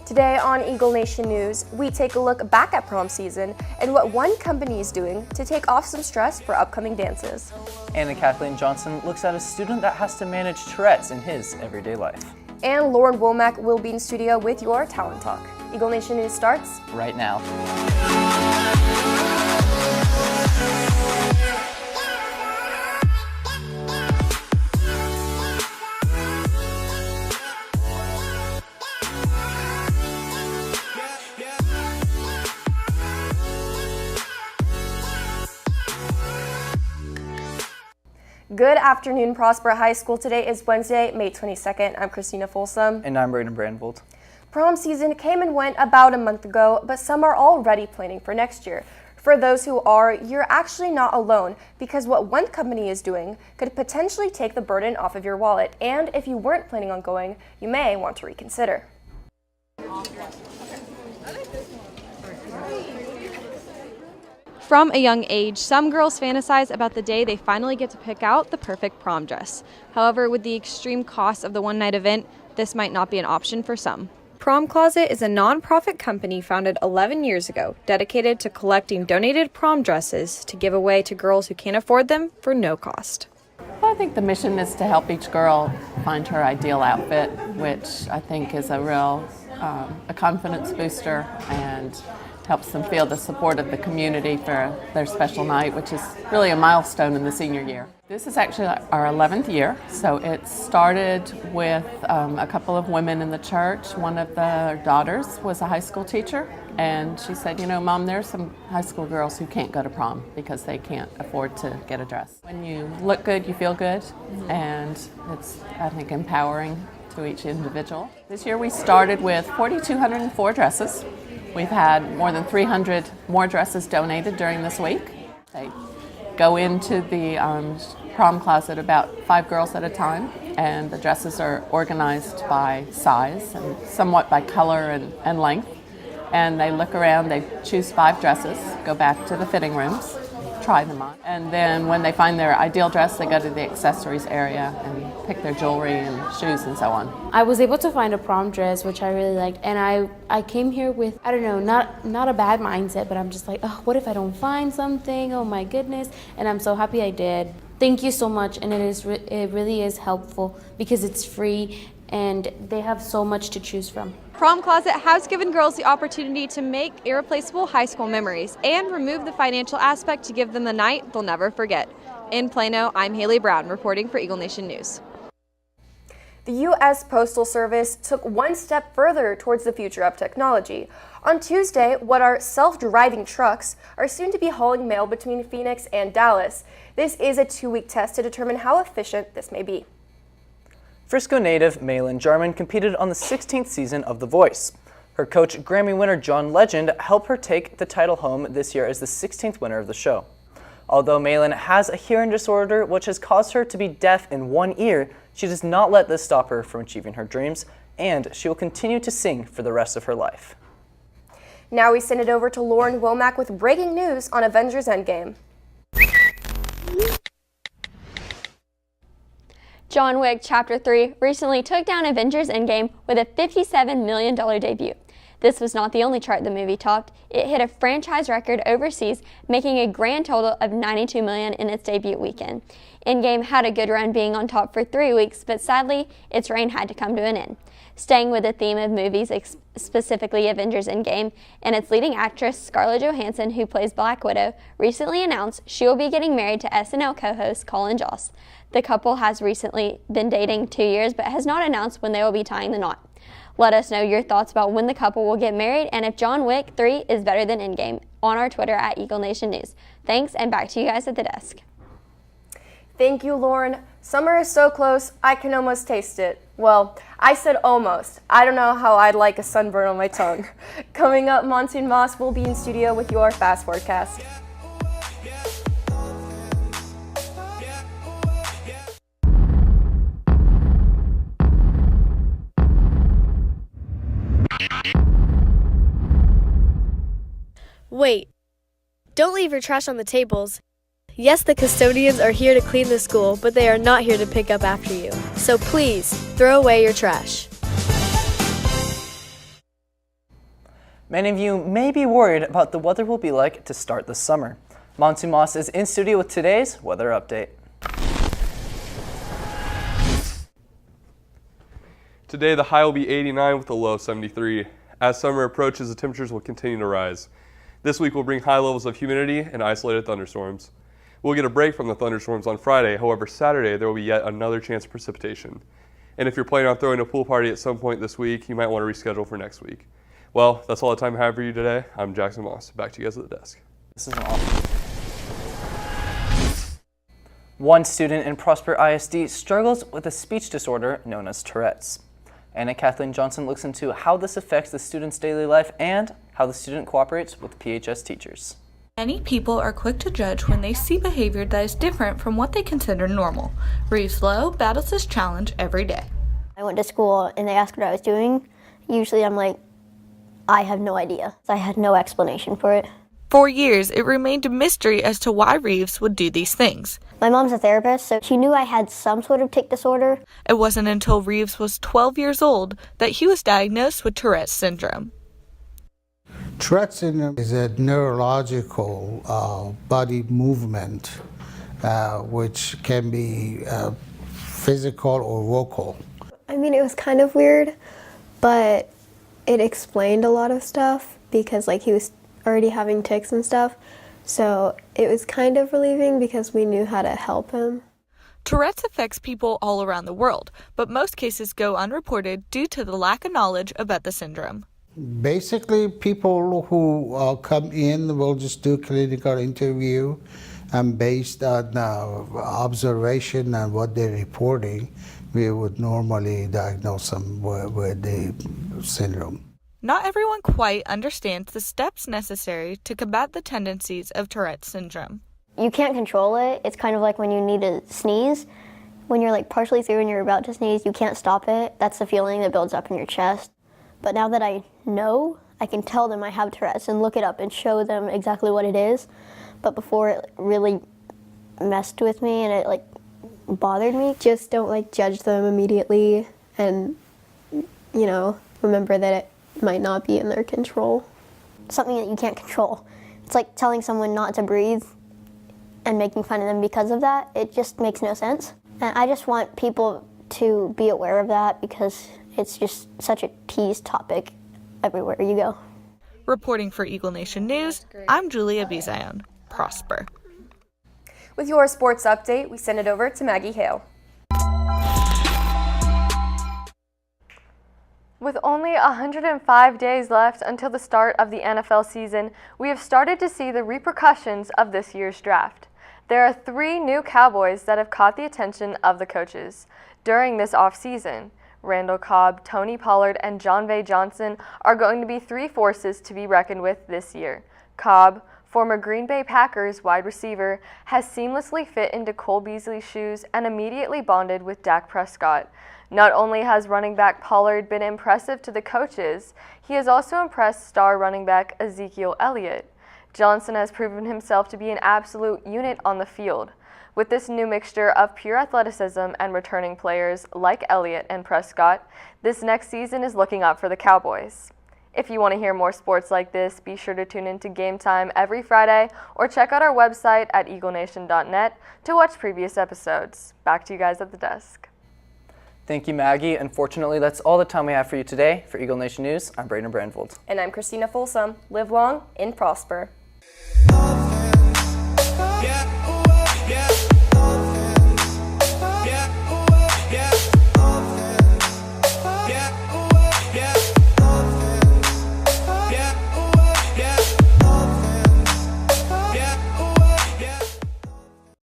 Today on Eagle Nation News, we take a look back at prom season and what one company is doing to take off some stress for upcoming dances. Anna Kathleen Johnson looks at a student that has to manage Tourette's in his everyday life. And Lauren Womack will be in studio with your Talent Talk. Eagle Nation News starts right now. Good afternoon, Prospera High School. Today is Wednesday, May 22nd. I'm Christina Folsom. And I'm Braden Brandvold. Prom season came and went about a month ago, but some are already planning for next year. For those who are, you're actually not alone, because what one company is doing could potentially take the burden off of your wallet. And if you weren't planning on going, you may want to reconsider. From a young age, some girls fantasize about the day they finally get to pick out the perfect prom dress. However, with the extreme cost of the one-night event, this might not be an option for some. Prom Closet is a non-profit company founded 11 years ago, dedicated to collecting donated prom dresses to give away to girls who can't afford them for no cost. Well, I think the mission is to help each girl find her ideal outfit, which I think is a real a confidence booster and helps them feel the support of the community for their special night, which is really a milestone in the senior year. This is actually our 11th year, so it started with a couple of women in the church. One of their daughters was a high school teacher, and she said, you know, Mom, there's some high school girls who can't go to prom because they can't afford to get a dress. When you look good, you feel good, and it's, I think, empowering to each individual. This year we started with 4,204 dresses. We've had more than 300 more dresses donated during this week. They go into the prom closet about 5 girls at a time, and the dresses are organized by size and somewhat by color and length. And they look around, they choose 5 dresses, go back to the fitting rooms, try them on. And then when they find their ideal dress, they go to the accessories area and pick their jewelry and shoes and so on. I was able to find a prom dress, which I really liked, and I came here with, I don't know, not a bad mindset, but I'm just like, oh, what if I don't find something? Oh my goodness. And I'm so happy I did. Thank you so much, and it really is helpful because it's free and they have so much to choose from. Prom Closet has given girls the opportunity to make irreplaceable high school memories and remove the financial aspect to give them the night they'll never forget. In Plano, I'm Haley Brown reporting for Eagle Nation News. The U.S. Postal Service took one step further towards the future of technology. On Tuesday, what are self-driving trucks are soon to be hauling mail between Phoenix and Dallas. This is a 2-week test to determine how efficient this may be. Frisco native Malin Jarman competed on the 16th season of The Voice. Her coach, Grammy winner John Legend, helped her take the title home this year as the 16th winner of the show. Although Malin has a hearing disorder which has caused her to be deaf in one ear, she does not let this stop her from achieving her dreams, and she will continue to sing for the rest of her life. Now we send it over to Lauren Womack with breaking news on Avengers End Game. John Wick Chapter 3 recently took down Avengers End Game with a $57 million debut. This was not the only chart the movie topped. It hit a franchise record overseas, making a grand total of $92 million in its debut weekend. Endgame had a good run being on top for 3 weeks, but sadly, its reign had to come to an end. Staying with the theme of movies, specifically Avengers Endgame, and its leading actress Scarlett Johansson, who plays Black Widow, recently announced she will be getting married to SNL co-host Colin Jost. The couple has recently been dating 2 years, but has not announced when they will be tying the knot. Let us know your thoughts about when the couple will get married and if John Wick 3 is better than Endgame on our Twitter at Eagle Nation News. Thanks, and back to you guys at the desk. Thank you, Lauren. Summer is so close, I can almost taste it. Well, I said almost. I don't know how I'd like a sunburn on my tongue. Coming up, Monsoon Moss will be in studio with your fast forecast. Wait, don't leave your trash on the tables. Yes, the custodians are here to clean the school, but they are not here to pick up after you. So please, throw away your trash. Many of you may be worried about the weather will be like to start the summer. Monty Moss is in studio with today's weather update. Today the high will be 89 with a low of 73. As summer approaches, the temperatures will continue to rise. This week will bring high levels of humidity and isolated thunderstorms. We'll get a break from the thunderstorms on Friday. However, Saturday there will be yet another chance of precipitation. And if you're planning on throwing a pool party at some point this week, you might want to reschedule for next week. Well, that's all the time I have for you today. I'm Jackson Moss. Back to you guys at the desk. This is awesome. One student in Prosper ISD struggles with a speech disorder known as Tourette's. Anna Kathleen Johnson looks into how this affects the student's daily life and how the student cooperates with PHS teachers. Many people are quick to judge when they see behavior that is different from what they consider normal. Reeves Lowe battles this challenge every day. I went to school and they asked what I was doing. Usually I'm like, I have no idea. I had no explanation for it. For years, it remained a mystery as to why Reeves would do these things. My mom's a therapist, so she knew I had some sort of tic disorder. It wasn't until Reeves was 12 years old that he was diagnosed with Tourette's syndrome. Tourette's syndrome is a neurological body movement which can be physical or vocal. I mean, it was kind of weird, but it explained a lot of stuff because like he was already having tics and stuff. So it was kind of relieving because we knew how to help him. Tourette's affects people all around the world, but most cases go unreported due to the lack of knowledge about the syndrome. Basically, people who come in will just do clinical interview, and based on observation and what they're reporting, we would normally diagnose them with the syndrome. Not everyone quite understands the steps necessary to combat the tendencies of Tourette's syndrome. You can't control it. It's kind of like when you need to sneeze. When you're like partially through and you're about to sneeze, you can't stop it. That's the feeling that builds up in your chest. But now that I know, I can tell them I have Tourette's and look it up and show them exactly what it is. But before, it really messed with me and it like bothered me. Just don't like judge them immediately and, remember that it might not be in their control. Something that you can't control. It's like telling someone not to breathe and making fun of them because of that. It just makes no sense. And I just want people to be aware of that because it's just such a teased topic everywhere you go. Reporting for Eagle Nation News, I'm Julia Bizion. Prosper. With your sports update, we send it over to Maggie Hale. With only 105 days left until the start of the NFL season, we have started to see the repercussions of this year's draft. There are 3 new Cowboys that have caught the attention of the coaches during this offseason. Randall Cobb, Tony Pollard, and John Vay Johnson are going to be 3 forces to be reckoned with this year. Cobb, former Green Bay Packers wide receiver, has seamlessly fit into Cole Beasley's shoes and immediately bonded with Dak Prescott. Not only has running back Pollard been impressive to the coaches, he has also impressed star running back Ezekiel Elliott. Johnson has proven himself to be an absolute unit on the field. With this new mixture of pure athleticism and returning players like Elliott and Prescott, this next season is looking up for the Cowboys. If you want to hear more sports like this, be sure to tune into Game Time every Friday or check out our website at eaglenation.net to watch previous episodes. Back to you guys at the desk. Thank you, Maggie. Unfortunately, that's all the time we have for you today. For Eagle Nation News, I'm Brayden Brandvold. And I'm Christina Folsom. Live long and prosper.